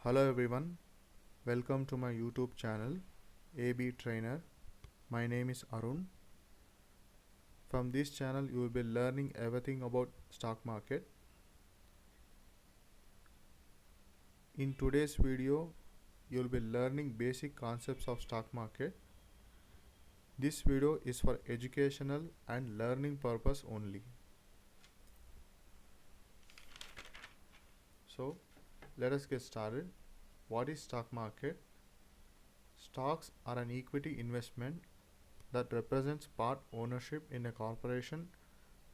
Hello everyone, welcome to my YouTube channel AB Trainer. My name is Arun. From this channel you will be learning everything about stock market. In today's video you will be learning basic concepts of stock market. This video is for educational and learning purpose only. So let us get started. What is stock market? Stocks are an equity investment that represents part ownership in a corporation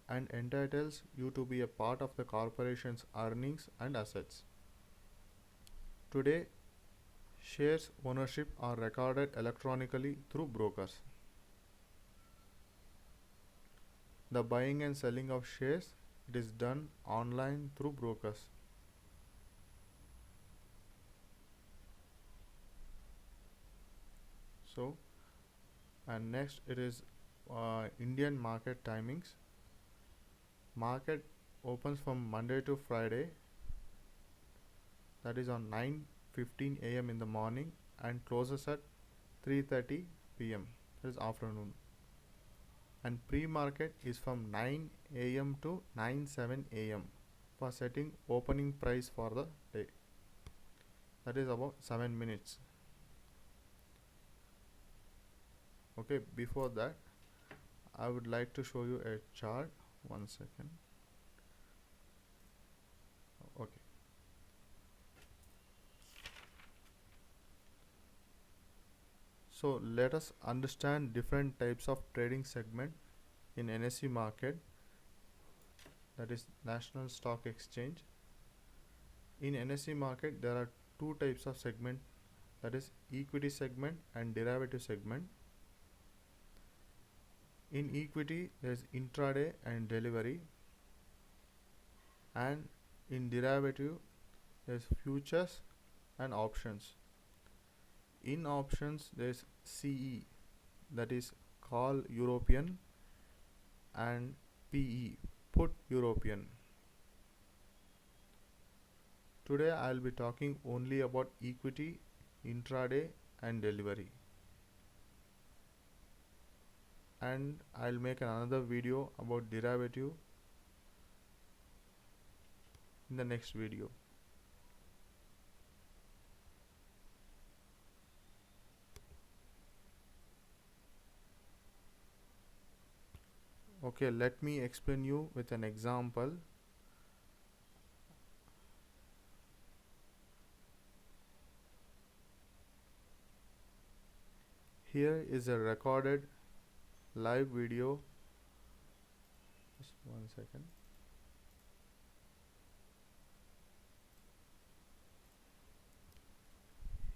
and entitles you to be a part of the corporation's earnings and assets. Today, shares ownership are recorded electronically through brokers. The buying and selling of shares, it is done online through brokers. And next it is Indian market timings. Market opens from Monday to Friday, that is on 9:15 a.m. in the morning, and closes at 3:30 p.m. that is afternoon. And pre-market is from 9 a.m. to 9:07 a.m. for setting opening price for the day, that is about 7 minutes. Okay, before that I would like to show you a chart. One second. Okay, so let us understand different types of trading segment in NSE market, that is National Stock Exchange. In NSE market there are two types of segment, that is equity segment and derivative segment. In equity there is intraday and delivery, and in derivative there is futures and options. In options there is CE, that is call European, and PE, put European. Today I will be talking only about equity, intraday and delivery, and I'll make another video about derivative in the next video. Okay, let me explain you with an example. Here is a recorded live video. Just one second.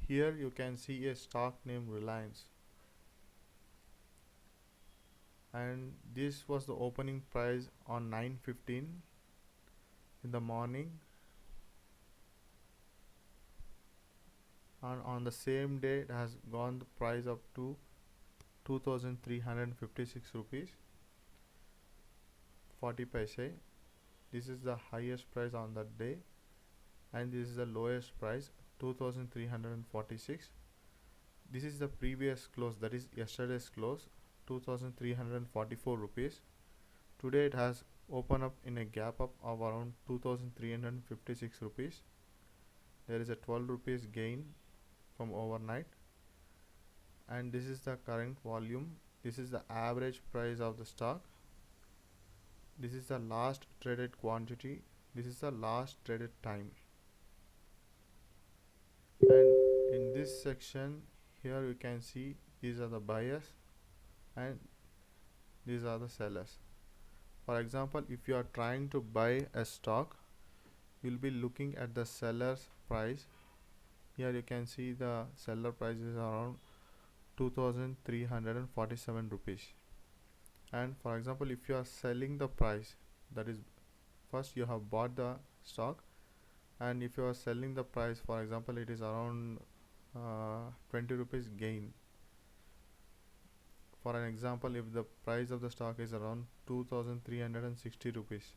Here you can see a stock named Reliance, and this was the opening price on 9:15 in the morning, and on the same day it has gone the price up to 2356 rupees 40 paise. This is the highest price on that day, and this is the lowest price 2346. This is the previous close, that is yesterday's close, 2344 rupees. Today it has opened up in a gap up of around 2356 rupees. There is a 12 rupees gain from overnight, and this is the current volume. This is the average price of the stock. This is the last traded quantity. This is the last traded time. And in this section here you can see these are the buyers and these are the sellers. For example, if you are trying to buy a stock, you will be looking at the seller's price. Here you can see the seller price is around 2347 rupees. And for example, if you are selling the price, that is first you have bought the stock, and if you are selling the price, for example it is around 20 rupees gain. For an example, if the price of the stock is around 2360 rupees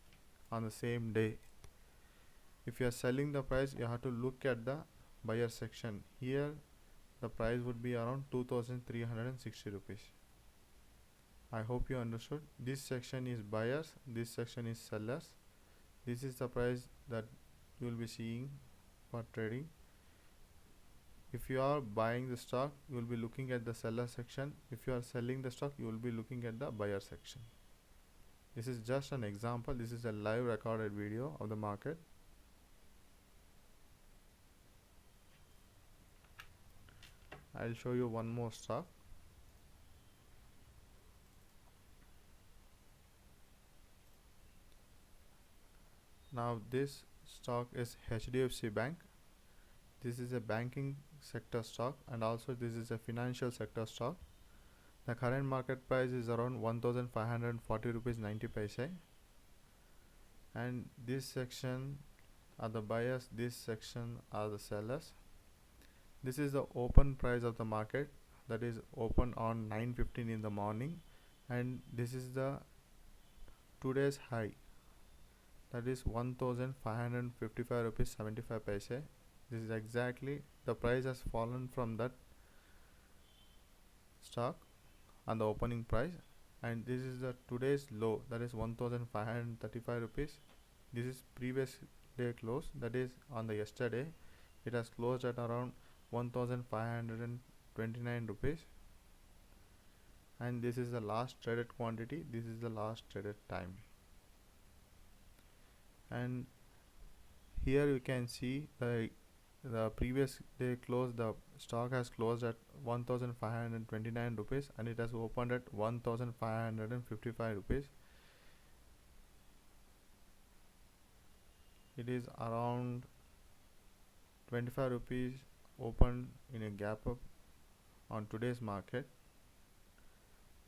on the same day, if you are selling the price, you have to look at the buyer section. Here the price would be around 2360 rupees. I hope you understood. This section is buyers, this section is sellers. This is the price that you will be seeing for trading. If you are buying the stock, you will be looking at the seller section. If you are selling the stock, you will be looking at the buyer section. This is just an example. This is a live recorded video of the market. I'll show you one more stock. Now this stock is HDFC Bank. This is a banking sector stock, and also this is a financial sector stock. The current market price is around 1540 rupees 90 paise, and this section are the buyers, this section are the sellers. This is the open price of the market, that is open on 9:15 in the morning, and this is the today's high, that is 1555 rupees 75 paise. This is exactly the price has fallen from that stock on the opening price, and this is the today's low, that is 1535 rupees. This is previous day close, that is on the yesterday it has closed at around 1529 rupees, and this is the last traded quantity, this is the last traded time. And here you can see the previous day close, the stock has closed at 1529 rupees and it has opened at 1555 rupees. It is around 25 rupees open in a gap up on today's market.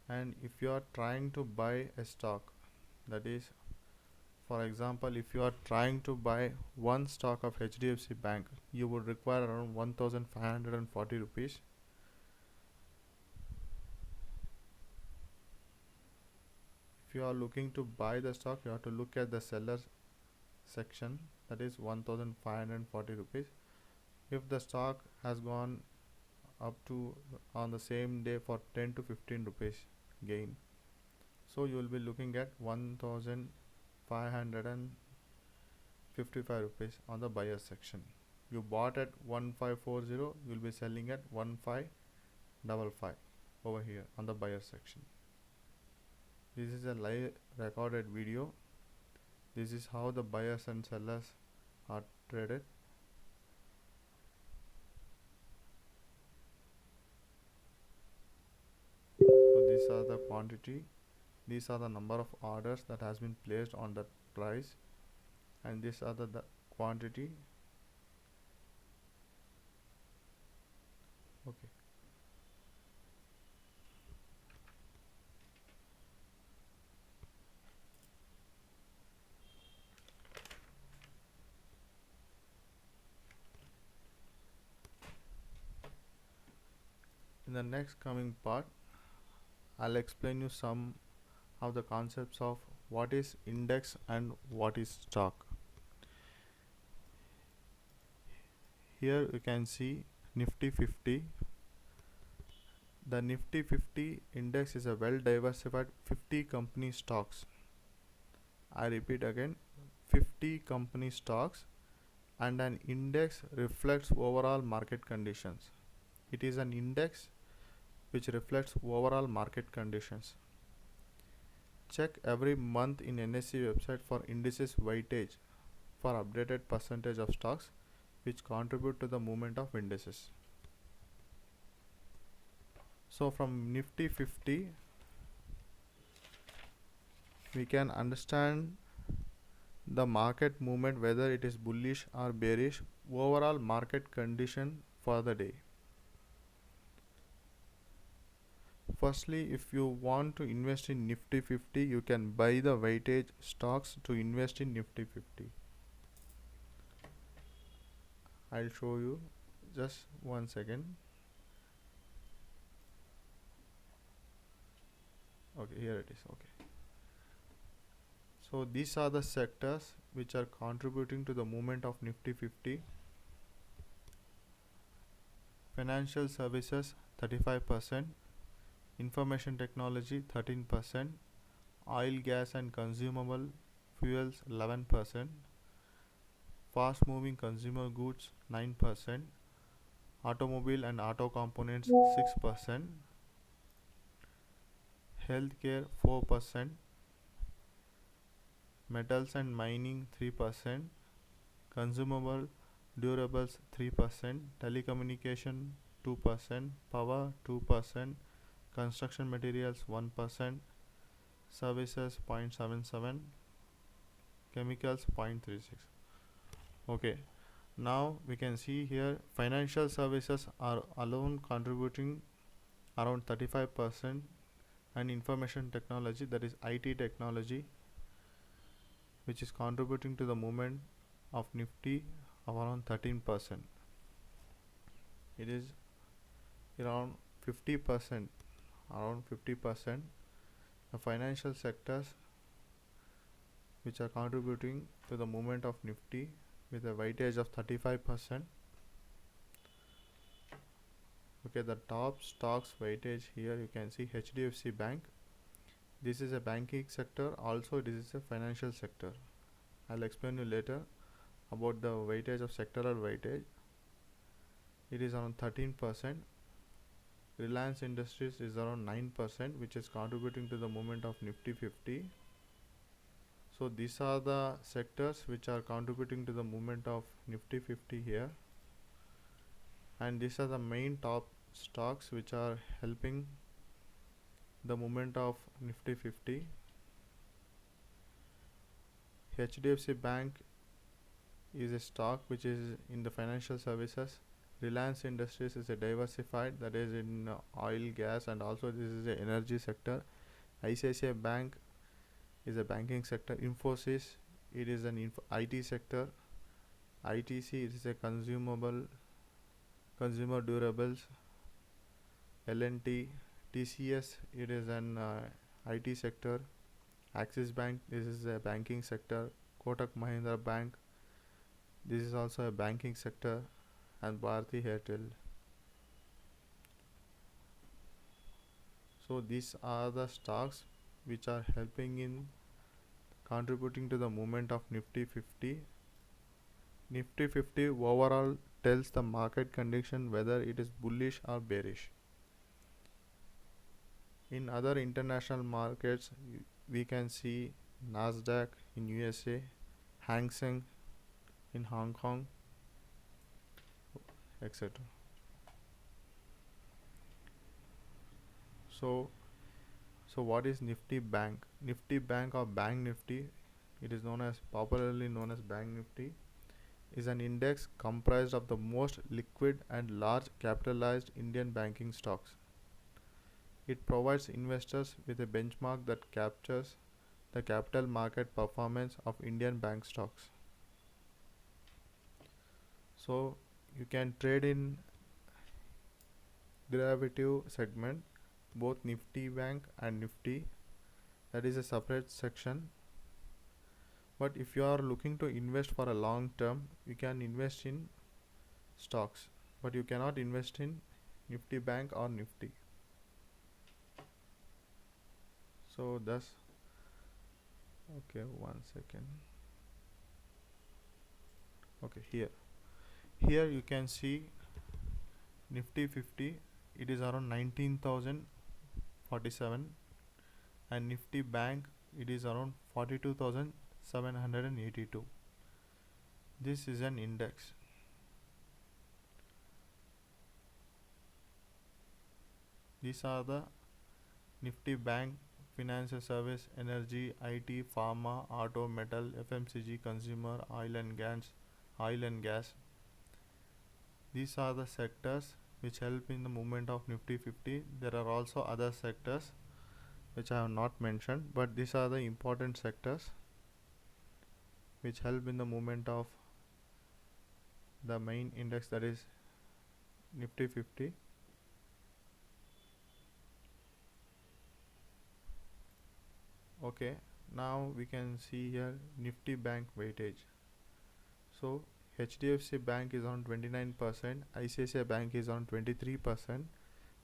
And if you are trying to buy a stock, that is, for example, if you are trying to buy one stock of HDFC Bank, you would require around 1540 rupees. If you are looking to buy the stock, you have to look at the sellers section, that is 1540 rupees. If the stock has gone up to on the same day for 10 to 15 rupees gain, so you will be looking at 1555 rupees on the buyer section. You bought at 1540, you will be selling at 1555 over here on the buyer section. This is a live recorded video. This is how the buyers and sellers are traded. So these are the quantity, these are the number of orders that has been placed on that price, and these are the quantity. Okay. In the next coming part, I'll explain you some of the concepts of what is index and what is stock. Here you can see Nifty 50. The Nifty 50 index is a well diversified 50 company stocks. I repeat again, 50 company stocks, and an index reflects overall market conditions. It is an index which reflects overall market conditions. Check every month in NSE website for indices weightage for updated percentage of stocks which contribute to the movement of indices. So from Nifty 50 we can understand the market movement, whether it is bullish or bearish, overall market condition for the day. Firstly, if you want to invest in Nifty 50, you can buy the weightage stocks to invest in Nifty 50. I'll show you, just one second. Okay, here it is. Okay. So these are the sectors which are contributing to the movement of Nifty 50. financial services 35%, information technology 13%, oil, gas and consumable fuels 11%, fast moving consumer goods 9%, automobile and auto components 6%, healthcare 4%, metals and mining 3%, consumable durables 3%, telecommunication 2%, power 2%, construction materials 1%, services 0.77, chemicals 0.36. Okay, now we can see here financial services are alone contributing around 35%, and information technology, that is IT technology, which is contributing to the movement of nifty of around 13%. It is around 50%, around 50%. The financial sectors which are contributing to the movement of nifty with a weightage of 35%. Okay, the top stocks weightage here you can see HDFC Bank. This is a banking sector, also this is a financial sector. I'll explain you later about the weightage of sectoral weightage. It is around 13%. Reliance Industries is around 9%, which is contributing to the movement of Nifty 50. So these are the sectors which are contributing to the movement of Nifty 50 here, and these are the main top stocks which are helping the movement of Nifty 50. HDFC Bank is a stock which is in the financial services. Reliance Industries is a diversified, that is in oil, gas, and also this is a energy sector. ICICI Bank is a banking sector. Infosys, it is an IT sector. ITC, it is a consumer durables. L&T, TCS, it is an IT sector. Axis Bank, this is a banking sector. Kotak Mahindra Bank, this is also a banking sector, and Bharti Airtel. So these are the stocks which are helping in contributing to the movement of Nifty 50. Nifty 50 overall tells the market condition whether it is bullish or bearish. In other international markets, we can see Nasdaq in USA, Hang Seng in Hong Kong, etc. So what is Nifty Bank? Nifty Bank or Bank Nifty, it is popularly known as Bank Nifty, is an index comprised of the most liquid and large capitalized Indian banking stocks. It provides investors with a benchmark that captures the capital market performance of Indian bank stocks. So you can trade in derivative segment, both Nifty Bank and Nifty, that is a separate section. But if you are looking to invest for a long term, you can invest in stocks, but you cannot invest in Nifty Bank or Nifty. So thus, okay, one second. Okay, here you can see Nifty 50, it is around 19,047, and Nifty Bank, it is around 42,782. This is an index. These are the Nifty Bank: financial service, energy, IT, pharma, auto, metal, FMCG, consumer, oil and gas. These are the sectors which help in the movement of Nifty 50. There are also other sectors which I have not mentioned, but these are the important sectors which help in the movement of the main index, that is Nifty 50. Okay, now we can see here Nifty Bank weightage. So HDFC Bank is around 29%, ICICI Bank is around 23%,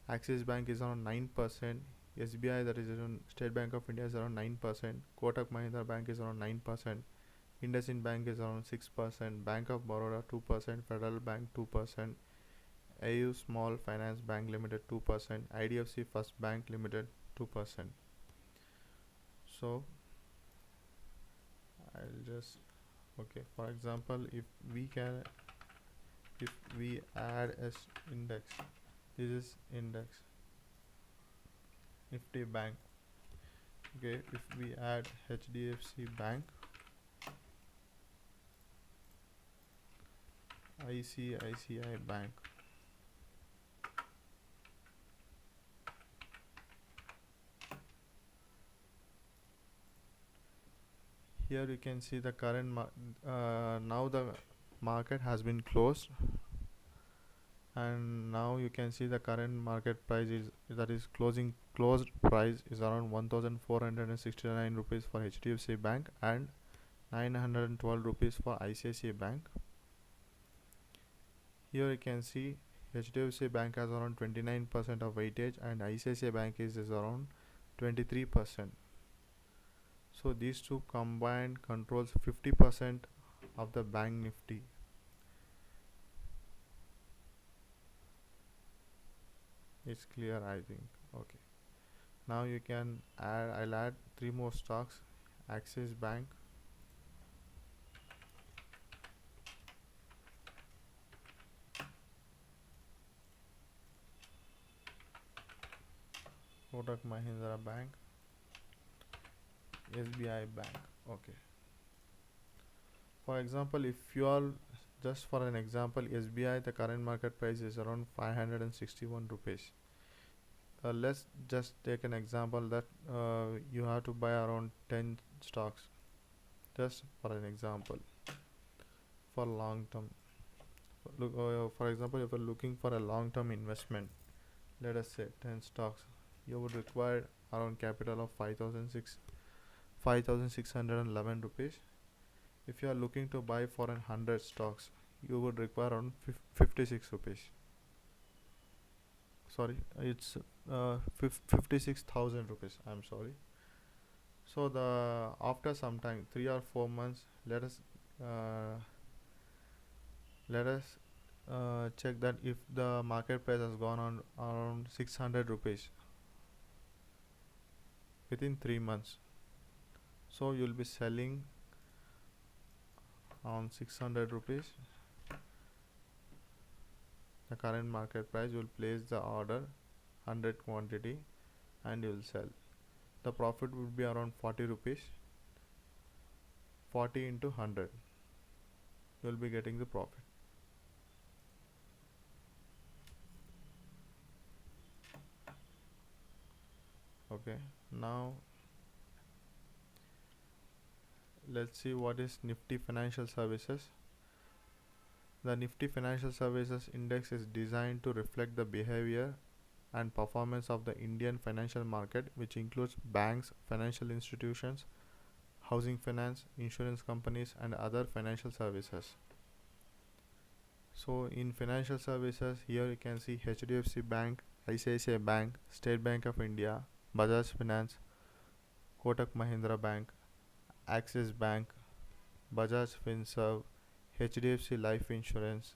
Axis Bank is around 9%, SBI, that is around State Bank of India, is around 9%, Kotak Mahindra Bank is around 9%, IndusInd Bank is around 6%, Bank of Baroda 2%, Federal Bank 2%, AU Small Finance Bank Limited 2%, IDFC First Bank Limited 2%. So I'll just, okay, for example, if we add as index, this is index Nifty Bank. Okay, if we add HDFC Bank, ICICI Bank, here you can see the current now the market has been closed, and now you can see the current market price is, that is closed price is around 1469 rupees for HDFC Bank and 912 rupees for ICICI Bank. Here you can see HDFC Bank has around 29% of weightage and ICICI Bank is around 23%. So these two combined controls 50% of the bank nifty. It's clear, I think. Okay, now you can add, I'll add 3 more stocks. Axis Bank, Kotak Mahindra Bank, SBI Bank. Okay, for example, if you are, just for an example, SBI, the current market price is around 561 rupees. Let's just take an example that you have to buy around 10 stocks, just for an example, for long term. For example, if you're looking for a long term investment, let us say 10 stocks, you would require around capital of 5611 rupees. If you are looking to buy for 100 stocks, you would require around 56 rupees. Sorry, it's 56,000 rupees, I'm sorry. So the after some time, 3 or 4 months, let us check that if the market price has gone on around 600 rupees within 3 months, so you'll be selling on 600 rupees, the current market price. You will place the order 100 quantity and you will sell. The profit would be around 40 rupees. 40 into 100, you will be getting the profit. Okay, now let's see what is Nifty Financial Services. The Nifty Financial Services Index is designed to reflect the behavior and performance of the Indian financial market, which includes banks, financial institutions, housing finance, insurance companies, and other financial services. So in financial services, here you can see HDFC Bank, ICICI Bank, State Bank of India, Bajaj Finance, Kotak Mahindra Bank, Axis Bank, Bajaj Finserv, HDFC Life Insurance,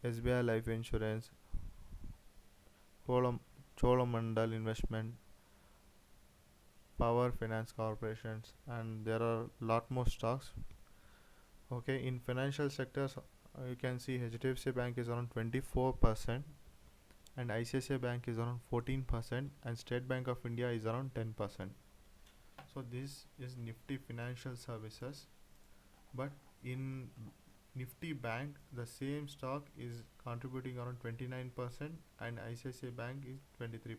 SBI Life Insurance, Cholamandal Investment, Power Finance Corporations, and there are lot more stocks. Okay, in financial sectors, you can see HDFC Bank is around 24% and ICICI Bank is around 14% and State Bank of India is around 10%. So this is Nifty Financial Services, but in Nifty Bank the same stock is contributing around 29% and ICICI Bank is 23%.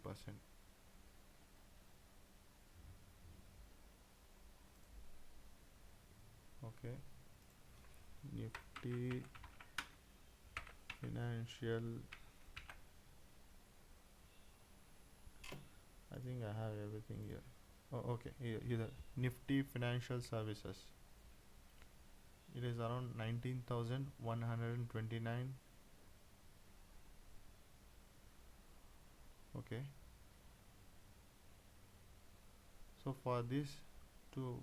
Okay, Nifty Financial, I think I have everything here. Oh, okay, here Nifty Financial Services. it is around 19,129. Okay, so to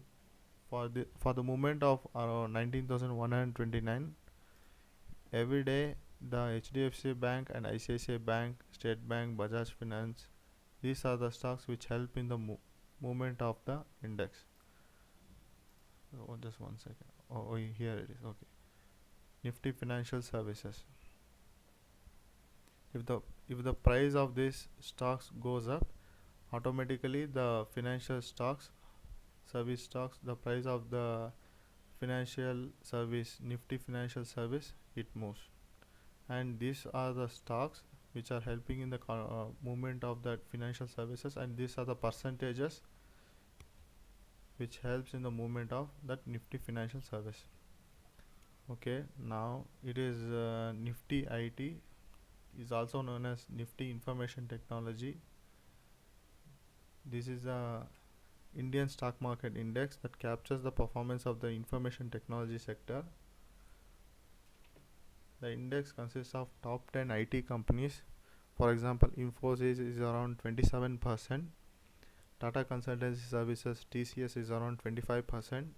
for the movement of around 19,129 every day, the HDFC Bank and ICICI Bank, State Bank, Bajaj Finance, these are the stocks which help in the movement of the index. Oh, just one second. Oh, here it is. Okay, Nifty Financial Services. If the price of these stocks goes up, automatically the financial stocks, service stocks, the price of the financial service, Nifty Financial Service, it moves. And these are the stocks which are helping in the movement of that financial services, and these are the percentages which helps in the movement of that Nifty Financial Service. Okay, now it is Nifty IT, is also known as Nifty Information Technology. This is a Indian stock market index that captures the performance of the information technology sector. The index consists of top 10 IT companies. For example, Infosys is around 27%, Tata Consultancy Services TCS is around 25%.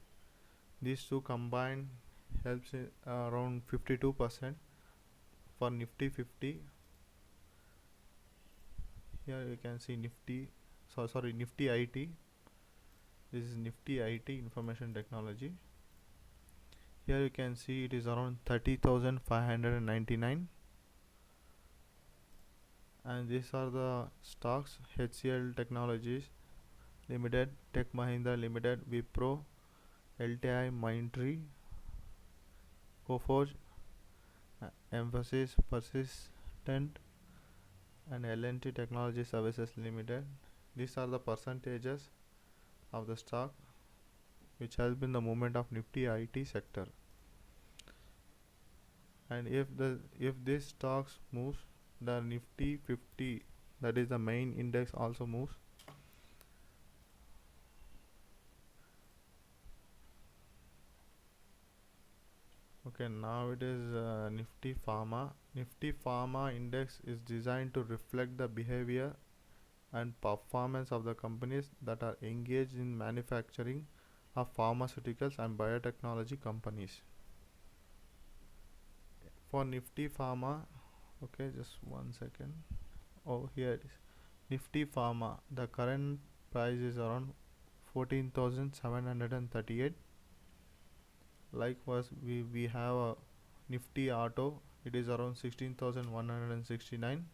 These two combined helps in around 52% for Nifty 50. Here you can see Nifty IT. This is Nifty IT Information Technology. Here you can see it is around 30,599. And these are the stocks: HCL Technologies Limited, Tech Mahindra Limited, Wipro, LTI, Mindtree, Coforge, Emphasis, Persistent, and L&T Technology Services Limited. These are the percentages of the stock which help in the movement of Nifty IT sector. And if this stocks moves, the Nifty 50, that is the main index, also moves. Okay, now it is Nifty Pharma. Nifty Pharma index is designed to reflect the behavior and performance of the companies that are engaged in manufacturing of pharmaceuticals and biotechnology companies. For Nifty Pharma, okay, just one second. Oh, here it is. Nifty Pharma, the current price is around 14,738. Likewise, we have a Nifty Auto, it is around 16,169.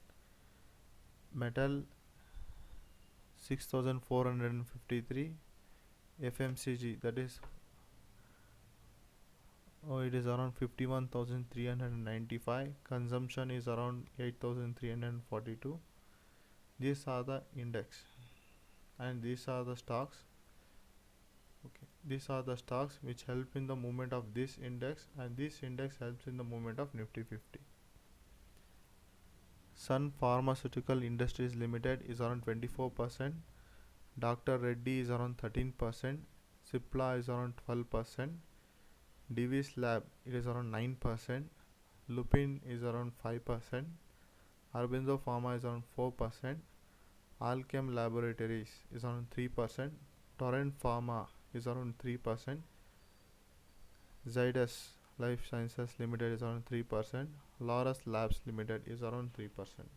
Metal 6,453. FMCG, that is it is around 51,395. Consumption is around 8,342. These are the index, and these are the stocks. Okay, these are the stocks which help in the movement of this index, and this index helps in the movement of Nifty 50. Sun Pharmaceutical Industries Limited is around 24%. Dr. Reddy is around 13%. Cipla is around 12%. Divis Lab, it is around 9%. Lupin is around 5%. Aurobindo Pharma is around 4%. Alchem Laboratories is around 3%. Torrent Pharma is around 3%. Zydus Life Sciences Limited is around 3%. Laurus Labs Limited is around 3%.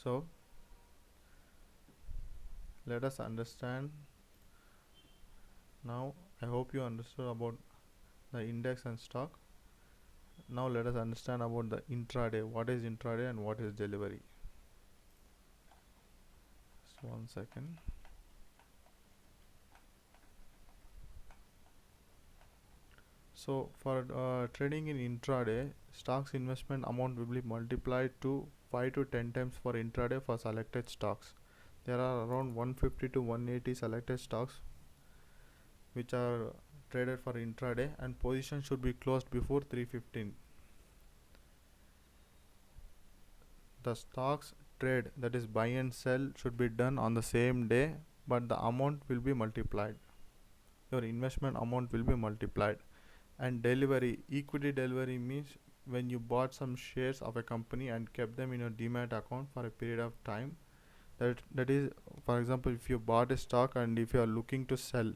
So let us understand now. I hope you understood about the index and stock. Now let us understand about the intraday. What is intraday and what is delivery? So one second. So for trading in intraday, stocks investment amount will be multiplied to 5 to 10 times for intraday for selected stocks. There are around 150 to 180 selected stocks which are traded for intraday, and position should be closed before 3:15. The stocks trade, that is buy and sell, should be done on the same day, but the amount will be multiplied. your investment amount will be multiplied. And delivery, equity delivery means when you bought some shares of a company and kept them in your demat account for a period of time. That is, for example, if you bought a stock and if you are looking to sell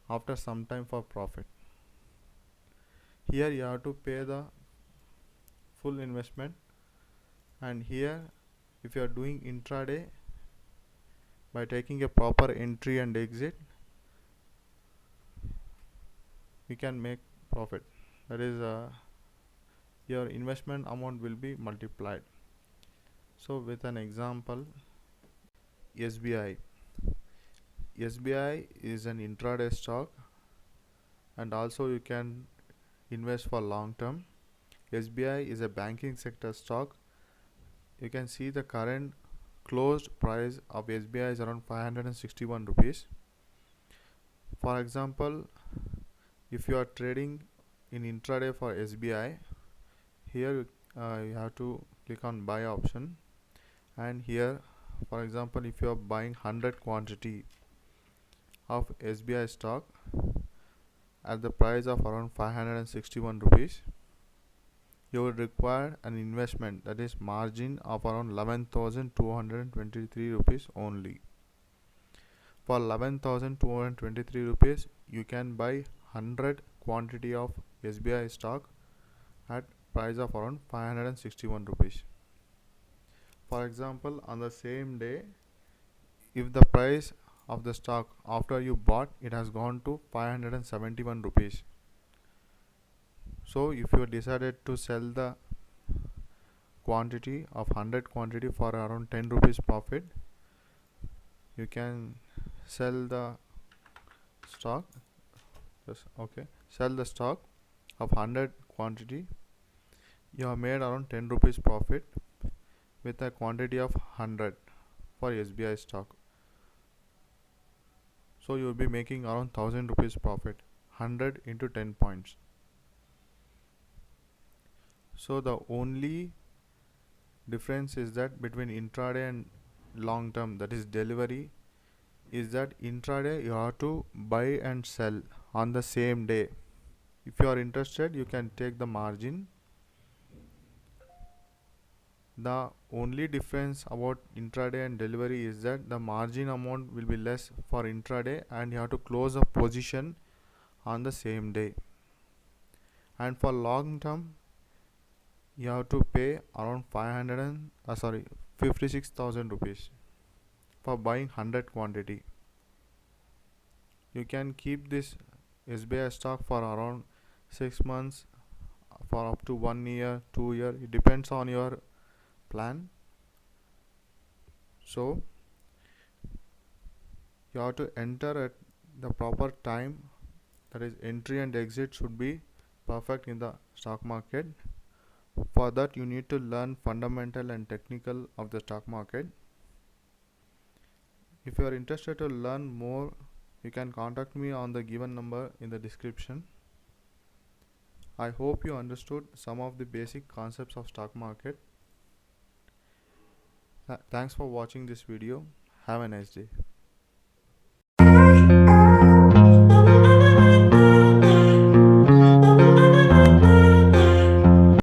after some time for profit, here you have to pay the full investment. And here, if you are doing intraday, by taking a proper entry and exit, we can make profit. That is, your investment amount will be multiplied. So with an example, SBI. SBI is an intraday stock, and also you can invest for long term. SBI is a banking sector stock. You can see the current closed price of SBI is around 561 rupees. For example, if you are trading in intraday for SBI, here you have to click on buy option, and here, for example, if you are buying 100 quantity of SBI stock at the price of around 561 rupees, you will require an investment, that is margin, of around 11,223 rupees only. For 11,223 rupees, you can buy 100 quantity of SBI stock at price of around 561 rupees. For example, on the same day, if the price of the stock after you bought, it has gone to 571 rupees. So if you decided to sell the quantity of 100 quantity for around 10 rupees profit, you can sell the stock. Sell the stock of 100 quantity. You have made around 10 rupees profit with a quantity of 100 for SBI stock. So you will be making around 1000 rupees profit. 100 into 10 points. So the only difference is that between intraday and long term, that is delivery, is that intraday you have to buy and sell on the same day. If you are interested, you can take the margin. The only difference about intraday and delivery is that the margin amount will be less for intraday, and you have to close a position on the same day. And for long term, you have to pay around 56,000 rupees for buying 100 quantity. You can keep this SBI stock for around 6 months, for up to 1 year, 2 year. It depends on your plan. So you have to enter at the proper time, that is entry and exit should be perfect in the stock market. For that, you need to learn fundamental and technical of the stock market. If you are interested to learn more, you can contact me on the given number in the description. I hope you understood some of the basic concepts of stock market. Thanks for watching this video. Have a nice day.